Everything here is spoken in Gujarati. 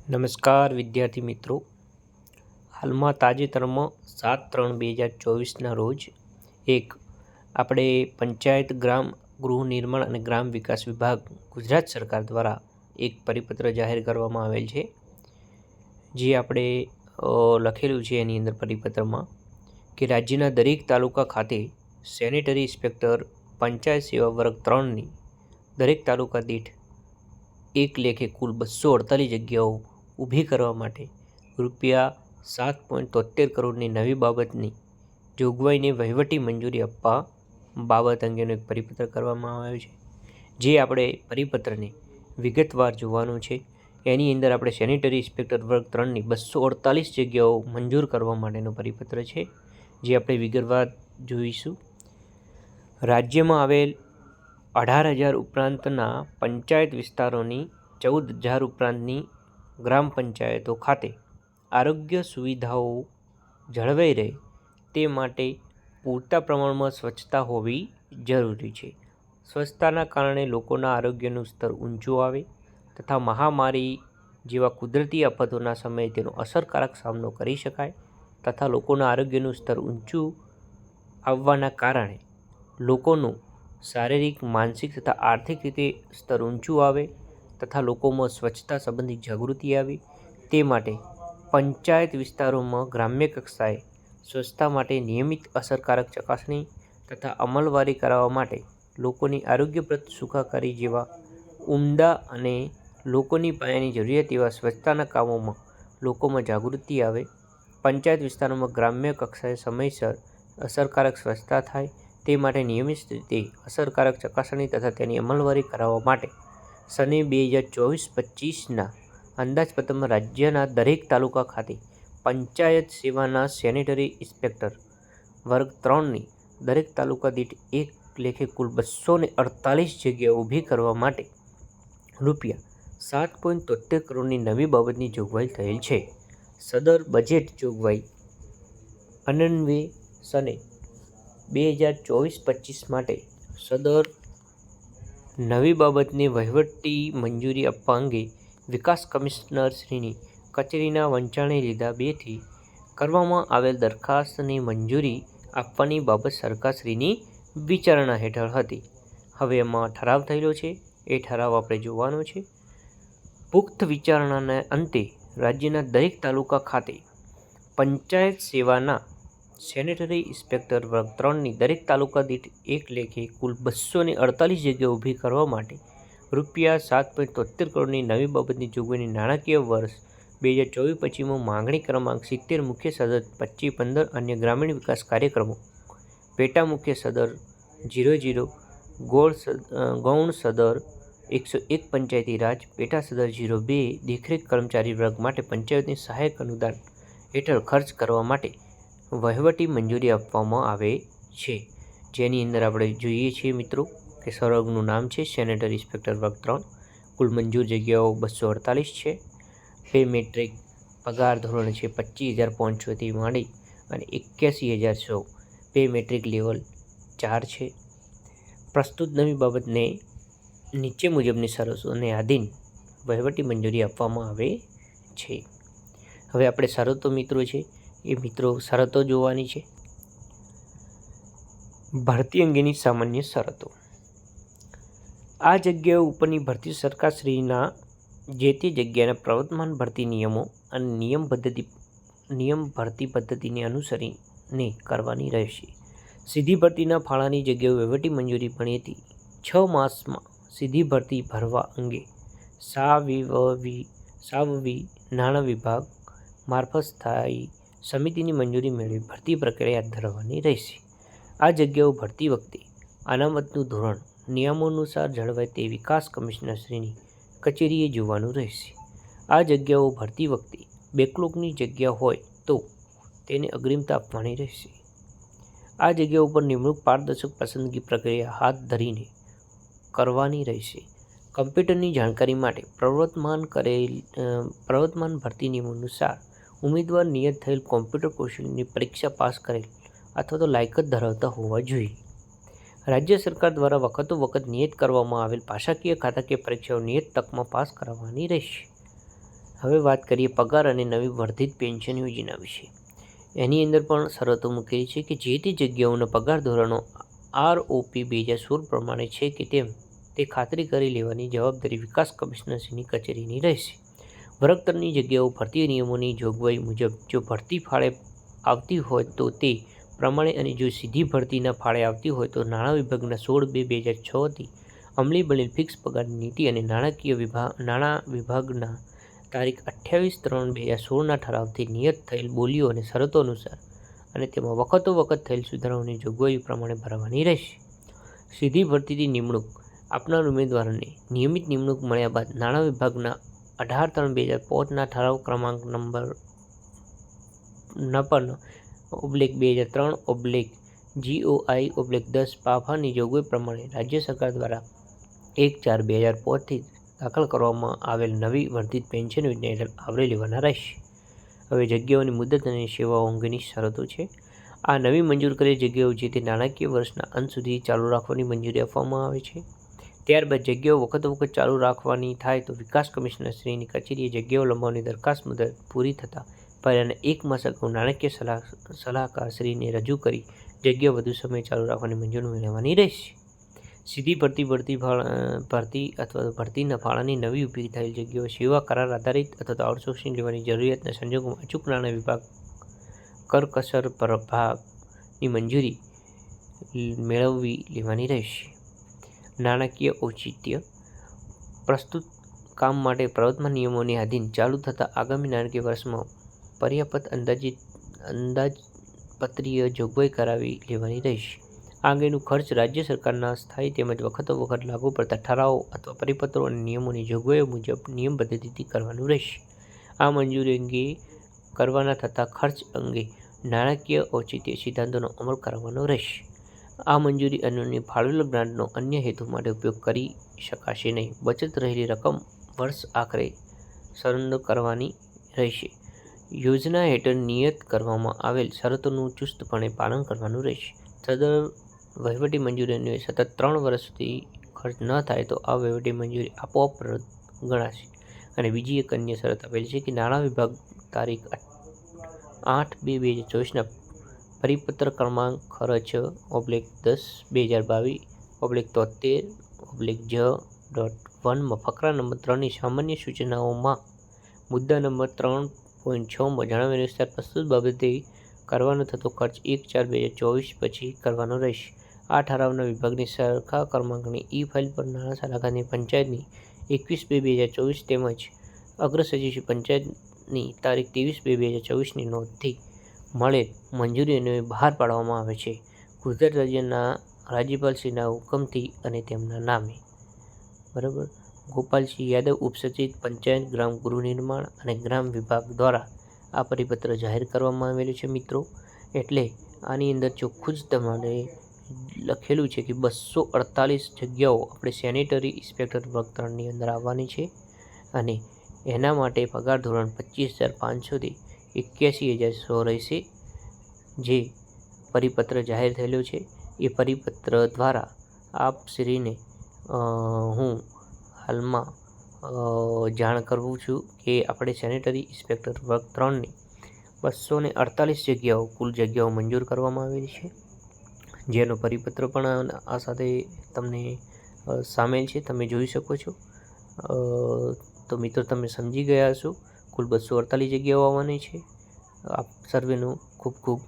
નમસ્કાર વિદ્યાર્થી મિત્રો, હાલમાં તાજેતરમાં 7/3/2024ના રોજ આપણે પંચાયત ગ્રામ ગૃહ નિર્માણ અને ગ્રામ વિકાસ વિભાગ ગુજરાત સરકાર દ્વારા એક પરિપત્ર જાહેર કરવામાં આવેલ છે, જે આપણે લખેલું છે એની અંદર પરિપત્રમાં કે રાજ્યના દરેક તાલુકા ખાતે સેનેટરી ઇન્સ્પેક્ટર પંચાયત સેવા વર્ગ 3ની દરેક તાલુકા દીઠ એક લેખે કુલ 248 જગ્યાઓ ઊભી કરવા માટે ₹7.73 કરોડની નવી બાબતની જોગવાઈને વહીવટી મંજૂરી આપવા બાબત અંગેનો એક પરિપત્ર કરવામાં આવ્યો છે, જે આપણે પરિપત્રને વિગતવાર જોવાનું છે. એની અંદર આપણે સેનેટરી ઇન્સ્પેક્ટર વર્ગ 3ની 248 જગ્યાઓ મંજૂર કરવા માટેનો પરિપત્ર છે, જે આપણે વિગતવાર જોઈશું. રાજ્યમાં આવેલ 18,000 ઉપરાંતના પંચાયત વિસ્તારોની 14,000 ઉપરાંતની ગ્રામ પંચાયતો ખાતે આરોગ્ય સુવિધાઓ જળવાઈ રહે તે માટે પૂરતા પ્રમાણમાં સ્વચ્છતા હોવી જરૂરી છે. સ્વચ્છતાના કારણે લોકોના આરોગ્યનું સ્તર ઊંચું આવે તથા મહામારી જેવા કુદરતી આફતોના સમયે તેનો અસરકારક સામનો કરી શકાય તથા લોકોના આરોગ્યનું સ્તર ઊંચું આવવાના કારણે લોકોનું શારીરિક, માનસિક તથા આર્થિક રીતે સ્તર ઊંચું આવે તથા લોકોમાં સ્વચ્છતા સંબંધિત જાગૃતિ આવે તે માટે પંચાયત વિસ્તારોમાં ગ્રામ્ય કક્ષાએ સ્વચ્છતા માટે નિયમિત અસરકારક ચકાસણી તથા અમલવારી કરાવવા માટે લોકોની આરોગ્યપ્રદ સુખાકારી જેવા ઉમદા અને લોકોની પાયાની જરૂરિયાત એવા સ્વચ્છતાના કામોમાં લોકોમાં જાગૃતિ આવે, પંચાયત વિસ્તારોમાં ગ્રામ્ય કક્ષાએ સમયસર અસરકારક સ્વચ્છતા થાય તે માટે નિયમિત રીતે અસરકારક ચકાસણી તથા તેની અમલવારી કરાવવા માટે સને 2024-25ના અંદાજપત્રમાં રાજ્યના દરેક તાલુકા ખાતે પંચાયત સેવાના સેનેટરી ઇન્સ્પેક્ટર વર્ગ 3ની દરેક તાલુકા દીઠ એક લેખે કુલ 248 જગ્યાઓ ઊભી કરવા માટે ₹7.73 કરોડની નવી બાબતની જોગવાઈ થયેલ છે. સદર બજેટ જોગવાઈ અન્વયે સને 2024-25 માટે સદર નવી બાબતને વહીવટી મંજૂરી આપવા અંગે વિકાસ કમિશનરશ્રીની કચેરીના વંચાણે લીધા 2થી કરવામાં આવેલ દરખાસ્તની મંજૂરી આપવાની બાબત સરકારશ્રીની વિચારણા હેઠળ હતી. હવે એમાં ઠરાવ થયેલો છે, એ ઠરાવ આપણે જોવાનો છે. પુખ્ત વિચારણાના અંતે રાજ્યના દરેક તાલુકા ખાતે પંચાયત સેવાના સેનેટરી ઇન્સ્પેક્ટર વર્ગ 3ની દરેક તાલુકા દીઠ એક લેખે કુલ 248 જગ્યાઓ ઊભી કરવા માટે ₹7.73 કરોડની નવી બાબતની જોગવાઈની નાણાકીય વર્ષ 2024-25માં માંગણી ક્રમાંક 70 મુખ્ય સદર 25-15 અન્ય ગ્રામીણ વિકાસ કાર્યક્રમો પેટા મુખ્ય સદર 00 ગૌણ સદર 101 પંચાયતી રાજ પેટા સદર 02 દેખરેખ કર્મચારી વર્ગ માટે પંચાયતની સહાયક અનુદાન હેઠળ ખર્ચ કરવા માટે વહીવટી મંજૂરી આપવામાં આવે છે, જેની અંદર આપણે જોઈએ છીએ મિત્રો કે સર્વગનું નામ છે સેનેટરી ઇન્સ્પેક્ટર વર્ગ 3. કુલ મંજૂર જગ્યાઓ 248 છે. પે મેટ્રિક પગાર ધોરણ છે 25,500થી માંડી અને 81,100. પે મેટ્રિક લેવલ 4 છે. પ્રસ્તુત નવી બાબતને નીચે મુજબની શરતોને આધીન વહીવટી મંજૂરી આપવામાં આવે છે. હવે આપણે શરતો મિત્રો છે એ શરતો જોવાની છે. ભરતી અંગેની સામાન્ય શરતો. આ જગ્યાઓ ઉપરની ભરતી સરકારશ્રીના જે તે જગ્યાના પ્રવર્તમાન ભરતી નિયમો અને નિયમ ભરતી પદ્ધતિને અનુસરીને કરવાની રહેશે. સીધી ભરતીના ફાળાની જગ્યાઓ વહીવટી મંજૂરી મળીથી 6 માસમાં સીધી ભરતી ભરવા અંગે સાવવી નાણાં વિભાગ મારફત સ્થાયી સમિતિની મંજૂરી મેળવી ભરતી પ્રક્રિયા હાથ ધરવાની રહેશે. આ જગ્યાઓ ભરતી વખતે અનામતનું ધોરણ નિયમોનુસાર જળવાય તે વિકાસ કમિશનરશ્રીની કચેરીએ જોવાનું રહેશે. આ જગ્યાઓ ભરતી વખતે બેકલોગની જગ્યા હોય તો તેને અગ્રિમતા આપવાની રહેશે. આ જગ્યાઓ ઉપર નિમણૂક પારદર્શક પસંદગી પ્રક્રિયા હાથ ધરીને કરવાની રહેશે. કમ્પ્યુટરની જાણકારી માટે પ્રવર્તમાન ભરતી નિયમો અનુસાર ઉમેદવાર નિયત થયેલ કોમ્પ્યુટર કૌશલ્યની પરીક્ષા પાસ કરેલ અથવા તો લાયકાત ધરાવતા હોવા જોઈએ. રાજ્ય સરકાર દ્વારા વખતોવખત નિયત કરવામાં આવેલ ભાષાકીય ખાતાકીય પરીક્ષાઓ નિયત તકમાં પાસ કરાવવાની રહેશે. હવે વાત કરીએ પગાર અને નવી વર્ધિત પેન્શન યોજના વિશે. એની અંદર પણ શરતો મૂકેલી છે કે જે તે જગ્યાઓના પગાર ધોરણો ROP 2016 પ્રમાણે છે કે તેમ તે ખાતરી કરી લેવાની જવાબદારી વિકાસ કમિશનરશ્રીની કચેરીની રહેશે. વળતરની જગ્યાઓ ભરતી નિયમોની જોગવાઈ મુજબ જો ભરતી ફાળે આવતી હોય તો તે પ્રમાણે અને જો સીધી ભરતીના ફાળે આવતી હોય તો નાણાં વિભાગના 16/2006થી અમલી બનેલ ફિક્સ પગારની નીતિ અને નાણાં વિભાગના તારીખ 28/3/2016ના ઠરાવથી નિયત થયેલ બોલીઓ અને શરતો અનુસાર અને તેમાં વખતો-વખત થયેલ સુધારાઓની જોગવાઈઓ પ્રમાણે ભરવાની રહેશે. સીધી ભરતીથી નિમણૂક આપનાર ઉમેદવારોને નિયમિત નિમણૂક મળ્યા બાદ નાણાં વિભાગના 18/3/2005ના ઠરાવ ક્રમાંક નંબર 59/2003/GOI/10 પાફાની જોગવાઈ પ્રમાણે રાજ્ય સરકાર દ્વારા 1/4/2005થી દાખલ કરવામાં આવેલ નવી વર્ધિત પેન્શન યોજના હેઠળ આવરી લેવાના રહેશે. હવે જગ્યાઓની મુદત અને સેવાઓ અંગેની શરતો છે. આ નવી મંજૂર કરેલ જગ્યાઓ જે તે નાણાકીય વર્ષના અંત સુધી ચાલુ રાખવાની મંજૂરી આપવામાં આવે છે. ત્યારબાદ જગ્યાઓ વખતો-વખત ચાલુ રાખવાની થાય તો વિકાસ કમિશનરશ્રીની કચેરીએ જગ્યાઓ લંબાવવાની દરખાસ્ત મુદત પૂરી થતાં પહેલાના 1 માસ અગાઉ નાણાકીય સલાહકારશ્રીને રજૂ કરી જગ્યાઓ વધુ સમય ચાલુ રાખવાની મંજૂરી મેળવવાની રહેશે. સીધી ભરતી અથવા ભરતીના ફાળાની નવી ઊભી થયેલ જગ્યાઓ સેવા કરાર આધારિત અથવા આઉટસોર્સિંગ લેવાની જરૂરિયાતના સંજોગોમાં અચૂક નાણાં વિભાગ કરકસર પ્રભાગની મંજૂરી મેળવી લેવાની રહેશે. નાણાકીય ઔચિત્ય પ્રસ્તુત કામ માટે પ્રવર્તમાન નિયમોની આધીન ચાલુ થતા આગામી નાણાકીય વર્ષમાં પર્યાપ્ત અંદાજપત્રીય જોગવાઈ કરાવી લેવાની રહેશે. આ અંગેનું ખર્ચ રાજ્ય સરકારના સ્થાયી તેમજ વખતો-વખત લાગુ પડતા ઠરાવો અથવા પરિપત્રો અને નિયમોની જોગવાઈઓ મુજબ નિયમ પદ્ધતિથી કરવાનું રહેશે. આ મંજૂરી અંગે કરવાના થતા ખર્ચ અંગે નાણાકીય ઔચિત્ય સિદ્ધાંતોનો અમલ કરવાનો રહેશે. આ મંજૂરી અન્વયે ફાળવેલ ગ્રાન્ટનો અન્ય હેતુ માટે ઉપયોગ કરી શકાશે નહીં. બચત રહેલી રકમ વર્ષ આખરે સંગ્રહ કરવાની રહેશે. યોજના હેઠળ નિયત કરવામાં આવેલ શરતોનું ચુસ્તપણે પાલન કરવાનું રહેશે. સદર વહીવટી મંજૂરી અન્વયે સતત 3 વર્ષ સુધી ખર્ચ ન થાય તો આ વહીવટી મંજૂરી આપોઆપ રદ ગણાશે. અને બીજી એક અન્ય શરત આપેલી છે કે નાણાં વિભાગ તારીખ 8/2/2024ના પરિપત્ર ક્રમાંક ખરચ-2022/73/J.1માં ફકરા નંબર 3ની સામાન્ય સૂચનાઓમાં મુદ્દા નંબર 3.6માં જણાવ્યા અનુસાર પ્રસ્તુત બાબતે કરવાનો થતો ખર્ચ 1/4/2024 પછી કરવાનો રહેશે. આ ઠરાવના વિભાગની સરખા ક્રમાંકની ઈ-ફાઇલ પર નાણાં સલાહકારની પંચાયતની 21/2/2024 તેમજ અગ્રસચિવ પંચાયતની તારીખ 23/2/2024ની નોંધથી મળેલ મંજૂરી અન્વયે બહાર પાડવામાં આવે છે. ગુજરાત રાજ્યના રાજ્યપાલશ્રીના હુકમથી અને તેમના નામે. બરાબર. ગોપાલસિંહ યાદવ, ઉપસચિવ પંચાયત, ગ્રામ ગૃહ નિર્માણ અને ગ્રામ વિભાગ દ્વારા આ પરિપત્ર જાહેર કરવામાં આવેલું છે મિત્રો. એટલે આની અંદર ચોખ્ખું જ તમારે લખેલું છે કે 248 જગ્યાઓ આપણે સેનેટરી ઇન્સ્પેક્ટર વર્ગ 3ની અંદર આવવાની છે અને એના માટે પગાર ધોરણ 25,500થી 81,100 રહેશે. જે પરિપત્ર જાહેર થયેલો છે એ પરિપત્ર દ્વારા આપશ્રીને હું હાલમાં જાણ કરું છું કે આપણે સેનેટરી ઇન્સ્પેક્ટર વર્ગ 3ની 248 જગ્યાઓ કુલ જગ્યાઓ મંજૂર કરવામાં આવેલી છે. જેનો પરિપત્ર પણ આ સાથે તમને સામેલ છે, તમે જોઈ શકો છો. તો મિત્રો તમે સમજી ગયા હશો. કુલ 248 જગ્યાઓ આવવાની છે. આપ સર્વેનો ખૂબ ખૂબ